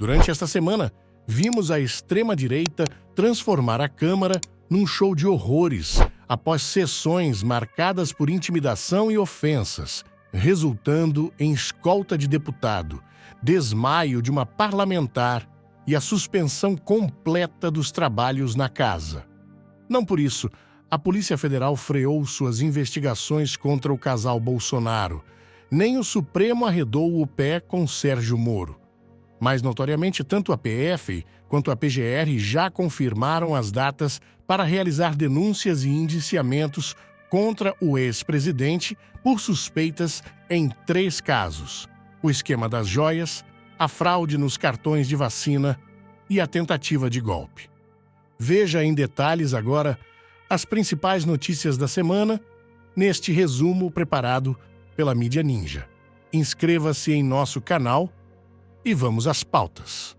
Durante esta semana, vimos a extrema-direita transformar a Câmara num show de horrores após sessões marcadas por intimidação e ofensas, resultando em escolta de deputado, desmaio de uma parlamentar e a suspensão completa dos trabalhos na casa. Não por isso, a Polícia Federal freou suas investigações contra o casal Bolsonaro, nem o Supremo arredou o pé com Sérgio Moro. Mas, notoriamente, tanto a PF quanto a PGR já confirmaram as datas para realizar denúncias e indiciamentos contra o ex-presidente por suspeitas em 3 casos: o esquema das joias, a fraude nos cartões de vacina e a tentativa de golpe. Veja em detalhes agora as principais notícias da semana neste resumo preparado pela Mídia Ninja. Inscreva-se em nosso canal e vamos às pautas.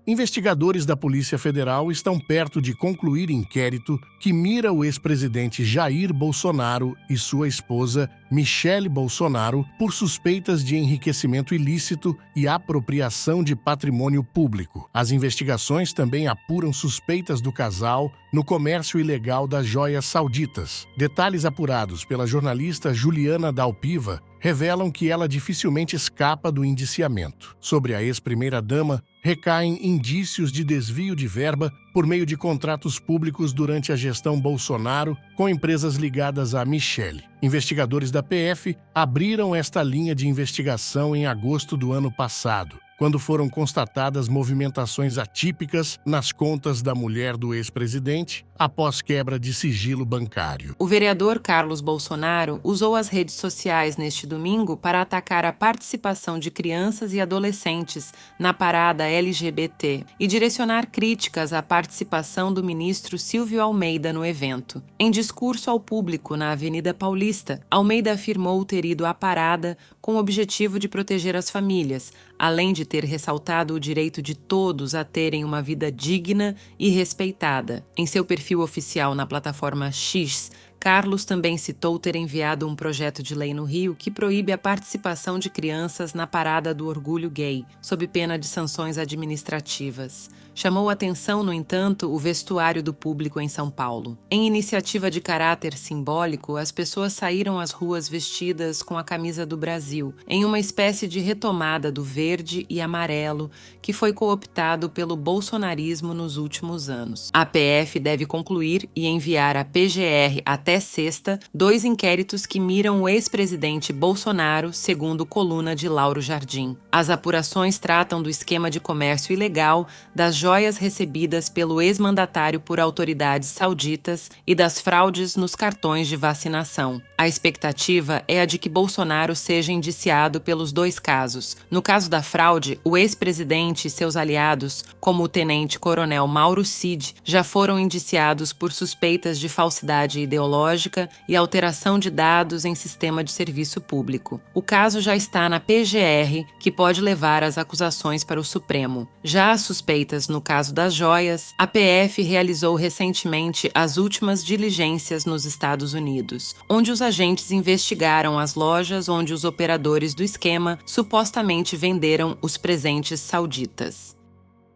Investigadores da Polícia Federal estão perto de concluir inquérito que mira o ex-presidente Jair Bolsonaro e sua esposa Michele Bolsonaro por suspeitas de enriquecimento ilícito e apropriação de patrimônio público. As investigações também apuram suspeitas do casal no comércio ilegal das joias sauditas. Detalhes apurados pela jornalista Juliana Dalpiva revelam que ela dificilmente escapa do indiciamento. Sobre a ex-primeira-dama, recaem indícios de desvio de verba por meio de contratos públicos durante a gestão Bolsonaro com empresas ligadas a Michele. Investigadores da PF abriram esta linha de investigação em agosto do ano passado, quando foram constatadas movimentações atípicas nas contas da mulher do ex-presidente após quebra de sigilo bancário. O vereador Carlos Bolsonaro usou as redes sociais neste domingo para atacar a participação de crianças e adolescentes na parada LGBT e direcionar críticas à participação do ministro Silvio Almeida no evento. Em discurso ao público na Avenida Paulista, Almeida afirmou ter ido à parada com o objetivo de proteger as famílias, além de ter ressaltado o direito de todos a terem uma vida digna e respeitada. Em seu perfil oficial na plataforma X, Carlos também citou ter enviado um projeto de lei no Rio que proíbe a participação de crianças na parada do orgulho gay, sob pena de sanções administrativas. Chamou atenção, no entanto, o vestuário do público em São Paulo. Em iniciativa de caráter simbólico, as pessoas saíram às ruas vestidas com a camisa do Brasil, em uma espécie de retomada do verde e amarelo que foi cooptado pelo bolsonarismo nos últimos anos. A PF deve concluir e enviar à PGR até sexta 2 inquéritos que miram o ex-presidente Bolsonaro, segundo coluna de Lauro Jardim. As apurações tratam do esquema de comércio ilegal, das joias recebidas pelo ex-mandatário por autoridades sauditas e das fraudes nos cartões de vacinação. A expectativa é a de que Bolsonaro seja indiciado pelos 2 casos. No caso da fraude, o ex-presidente e seus aliados, como o tenente-coronel Mauro Cid, já foram indiciados por suspeitas de falsidade ideológica e alteração de dados em sistema de serviço público. O caso já está na PGR, que pode levar as acusações para o Supremo. Já as suspeitas no caso das joias, a PF realizou recentemente as últimas diligências nos Estados Unidos, onde os agentes investigaram as lojas onde os operadores do esquema supostamente venderam os presentes sauditas.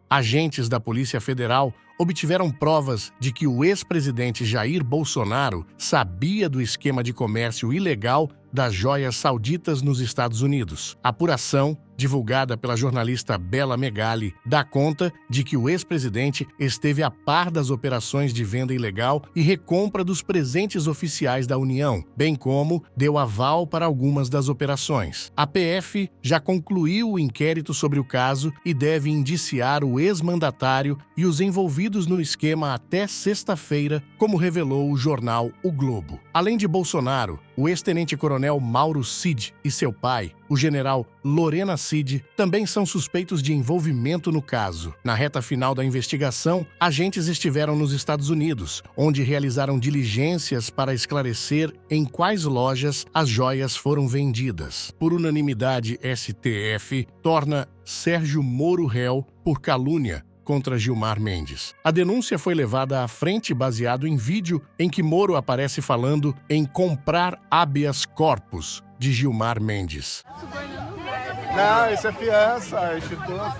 Agentes da Polícia Federal obtiveram provas de que o ex-presidente Jair Bolsonaro sabia do esquema de comércio ilegal das joias sauditas nos Estados Unidos. A apuração, divulgada pela jornalista Bela Megali, dá conta de que o ex-presidente esteve a par das operações de venda ilegal e recompra dos presentes oficiais da União, bem como deu aval para algumas das operações. A PF já concluiu o inquérito sobre o caso e deve indiciar o ex-mandatário e os envolvidos no esquema até sexta-feira, como revelou o jornal O Globo. Além de Bolsonaro, o ex-tenente-coronel Mauro Cid e seu pai, o general Lorena Cid, também são suspeitos de envolvimento no caso. Na reta final da investigação, agentes estiveram nos Estados Unidos, onde realizaram diligências para esclarecer em quais lojas as joias foram vendidas. Por unanimidade, STF torna Sérgio Moro réu por calúnia contra Gilmar Mendes. A denúncia foi levada à frente baseado em vídeo em que Moro aparece falando em comprar habeas corpus de Gilmar Mendes. Não, isso é fiança, instituto,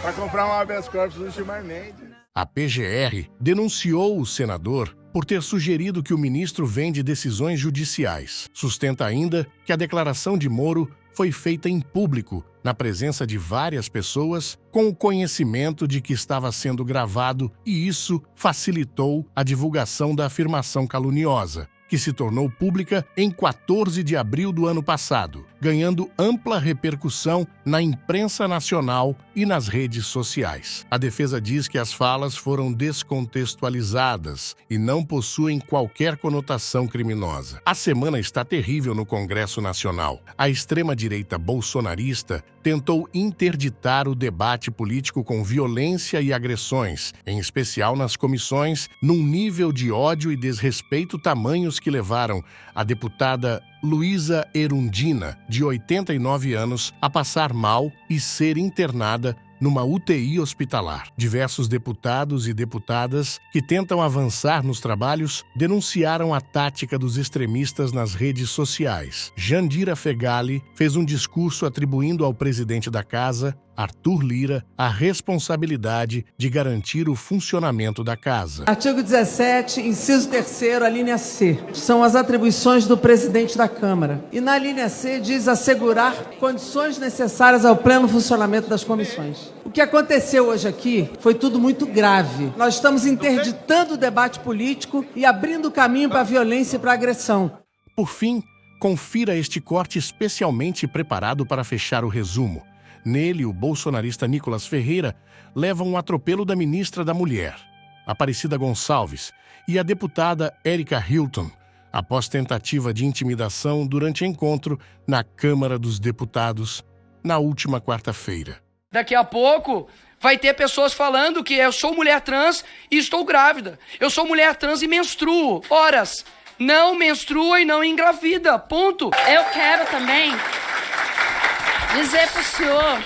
para comprar um habeas corpus do Gilmar Mendes. A PGR denunciou o senador por ter sugerido que o ministro vende decisões judiciais. Sustenta ainda que a declaração de Moro foi feita em público, na presença de várias pessoas, com o conhecimento de que estava sendo gravado, e isso facilitou a divulgação da afirmação caluniosa, que se tornou pública em 14 de abril do ano passado, ganhando ampla repercussão na imprensa nacional e nas redes sociais. A defesa diz que as falas foram descontextualizadas e não possuem qualquer conotação criminosa. A semana está terrível no Congresso Nacional. A extrema-direita bolsonarista tentou interditar o debate político com violência e agressões, em especial nas comissões, num nível de ódio e desrespeito tamanhos que levaram a deputada Luísa Erundina, de 89 anos, a passar mal e ser internada numa UTI hospitalar. Diversos deputados e deputadas que tentam avançar nos trabalhos denunciaram a tática dos extremistas nas redes sociais. Jandira Fegali fez um discurso atribuindo ao presidente da casa, Arthur Lira, a responsabilidade de garantir o funcionamento da casa. Artigo 17, inciso 3º, a linha C. São as atribuições do presidente da Câmara. E na linha C diz assegurar condições necessárias ao pleno funcionamento das comissões. O que aconteceu hoje aqui foi tudo muito grave. Nós estamos interditando o debate político e abrindo caminho para a violência e para a agressão. Por fim, confira este corte especialmente preparado para fechar o resumo. Nele, o bolsonarista Nicolas Ferreira leva um atropelo da ministra da Mulher, Aparecida Gonçalves, e a deputada Érica Hilton, após tentativa de intimidação durante encontro na Câmara dos Deputados, na última quarta-feira. Daqui a pouco vai ter pessoas falando que eu sou mulher trans e estou grávida. Eu sou mulher trans e menstruo. Horas. Não menstrua e não engravida. Ponto. Eu quero também dizer para o senhor,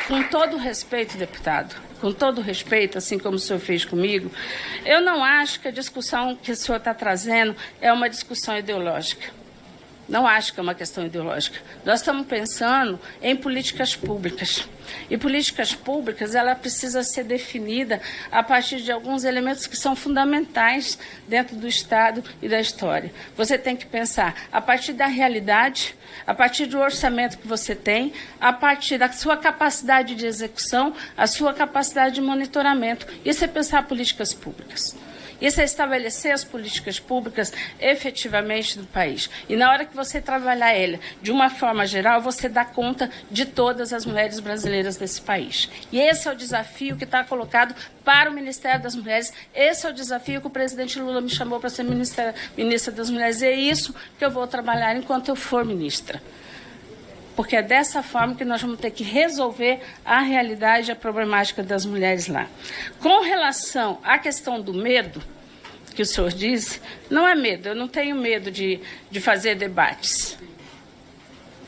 com todo respeito, deputado, com todo respeito, assim como o senhor fez comigo, eu não acho que a discussão que o senhor está trazendo é uma discussão ideológica. Não acho que é uma questão ideológica. Nós estamos pensando em políticas públicas. E políticas públicas, ela precisa ser definida a partir de alguns elementos que são fundamentais dentro do Estado e da história. Você tem que pensar a partir da realidade, a partir do orçamento que você tem, a partir da sua capacidade de execução, a sua capacidade de monitoramento. Isso é pensar políticas públicas. Isso é estabelecer as políticas públicas efetivamente do país. E na hora que você trabalhar ela de uma forma geral, você dá conta de todas as mulheres brasileiras desse país. E esse é o desafio que está colocado para o Ministério das Mulheres. Esse é o desafio que o presidente Lula me chamou para ser ministra das Mulheres. E é isso que eu vou trabalhar enquanto eu for ministra. Porque é dessa forma que nós vamos ter que resolver a realidade e a problemática das mulheres lá. Com relação à questão do medo, que o senhor disse, não é medo, eu não tenho medo de fazer debates.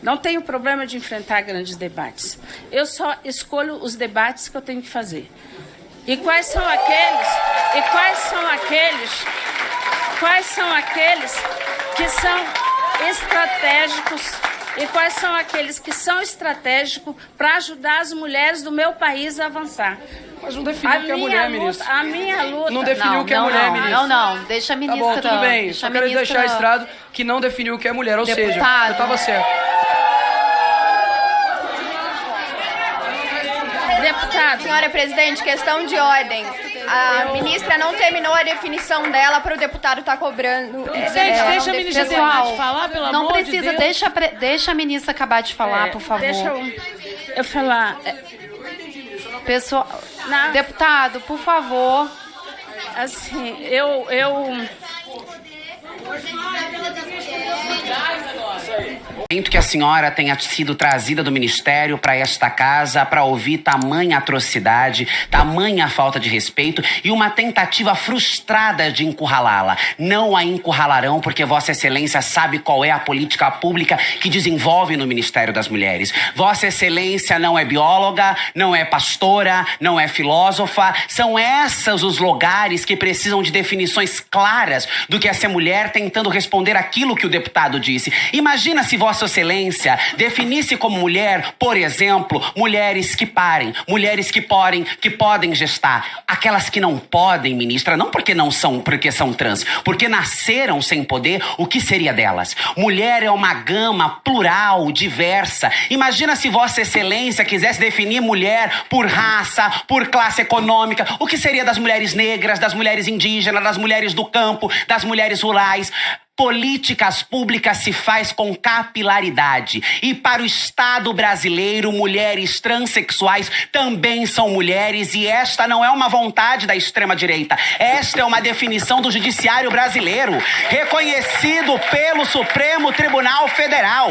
Não tenho problema de enfrentar grandes debates. Eu só escolho os debates que eu tenho que fazer. E quais são aqueles que são estratégicos. E quais são aqueles que são estratégicos para ajudar as mulheres do meu país a avançar? Mas não definiu o que é mulher, ministra. A minha luta... Não definiu o que é mulher, ministra. Não, deixa a ministra... Tá bom, tudo bem. Só quero deixar registrado que não definiu o que é mulher, ou seja, eu estava certo. Deputado. Senhora presidente, questão de ordem. A ministra não terminou a definição dela para o deputado estar cobrando. Deixa a ministra terminar de falar, pelo amor de Deus. Não precisa, deixa a ministra acabar de falar, por favor. Deixa eu falar. Pessoal, deputado, por favor. Assim, Que a senhora tenha sido trazida do ministério para esta casa para ouvir tamanha atrocidade, tamanha falta de respeito e uma tentativa frustrada de encurralá-la. Não a encurralarão porque Vossa Excelência sabe qual é a política pública que desenvolve no Ministério das Mulheres. Vossa Excelência não é bióloga, não é pastora, não é filósofa. São esses os lugares que precisam de definições claras do que é ser mulher, tentando responder aquilo que o deputado disse. Imagina se Vossa Vossa Excelência definisse como mulher, por exemplo, mulheres que parem, mulheres que podem gestar. Aquelas que não podem, ministra, não porque são trans, porque nasceram sem poder, o que seria delas? Mulher é uma gama plural, diversa. Imagina se Vossa Excelência quisesse definir mulher por raça, por classe econômica. O que seria das mulheres negras, das mulheres indígenas, das mulheres do campo, das mulheres rurais? Políticas públicas se faz com capilaridade. E para o Estado brasileiro, mulheres transexuais também são mulheres, e esta não é uma vontade da extrema-direita. Esta é uma definição do Judiciário brasileiro, reconhecido pelo Supremo Tribunal Federal.